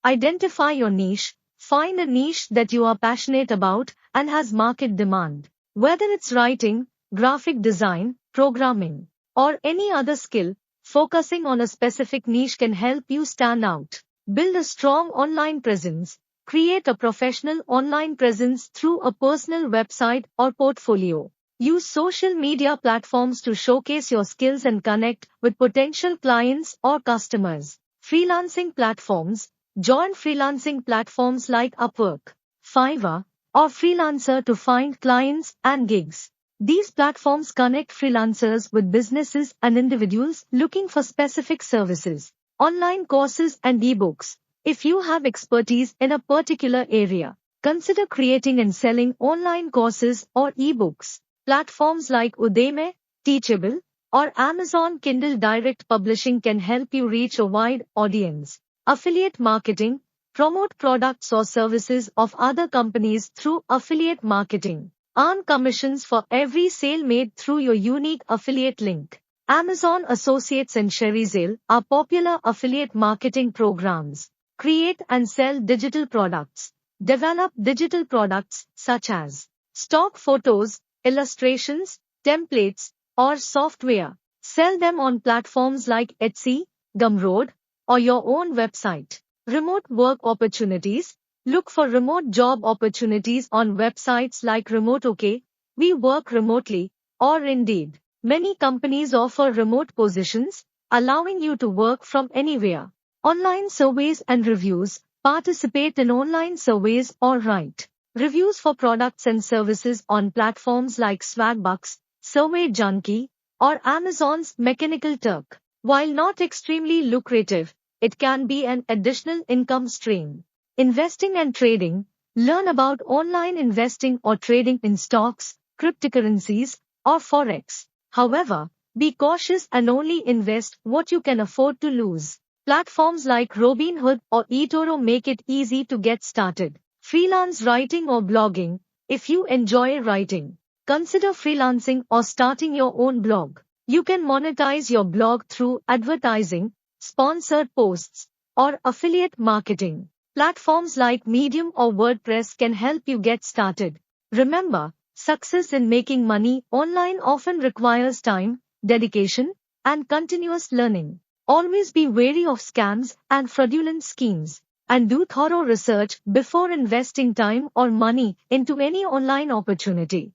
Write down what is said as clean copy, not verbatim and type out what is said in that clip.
Identify your niche. Find a niche that you are passionate about and has market demand. Whether it's writing, graphic design, programming, or any other skill, focusing on a specific niche can help you stand out. Build a strong online presence. Create a professional online presence through a personal website or portfolio. Use social media platforms to showcase your skills and connect with potential clients or customers. Freelancing platforms. Join freelancing platforms like Upwork, Fiverr, or Freelancer to find clients and gigs. These platforms connect freelancers with businesses and individuals looking for specific services. Online courses and ebooks. If you have expertise in a particular area, consider creating and selling online courses or ebooks. Platforms like Udemy, Teachable, or Amazon Kindle Direct Publishing can help you reach a wide audience. Affiliate marketing. Promote products or services of other companies through affiliate marketing. Earn commissions for every sale made through your unique affiliate link. Amazon Associates and ShareSale are popular affiliate marketing programs. Create and sell digital products. Develop digital products such as stock photos, illustrations, templates, or software. Sell them on platforms like Etsy, Gumroad, or your own website. Remote work opportunities. Look for remote job opportunities on websites like Remote OK, We Work Remotely, or Indeed. Many companies offer remote positions, allowing you to work from anywhere. Online surveys and reviews. Participate in online surveys or write reviews for products and services on platforms like Swagbucks, Survey Junkie, or Amazon's Mechanical Turk. While not extremely lucrative, it can be an additional income stream. Investing and trading. Learn about online investing or trading in stocks, cryptocurrencies, or forex. However, be cautious and only invest what you can afford to lose. Platforms like Robinhood or eToro make it easy to get started. Freelance writing or blogging. If you enjoy writing, consider freelancing or starting your own blog. You can monetize your blog through advertising, sponsored posts, or affiliate marketing. Platforms like Medium or WordPress can help you get started. Remember, success in making money online often requires time, dedication, and continuous learning. Always be wary of scams and fraudulent schemes, and do thorough research before investing time or money into any online opportunity.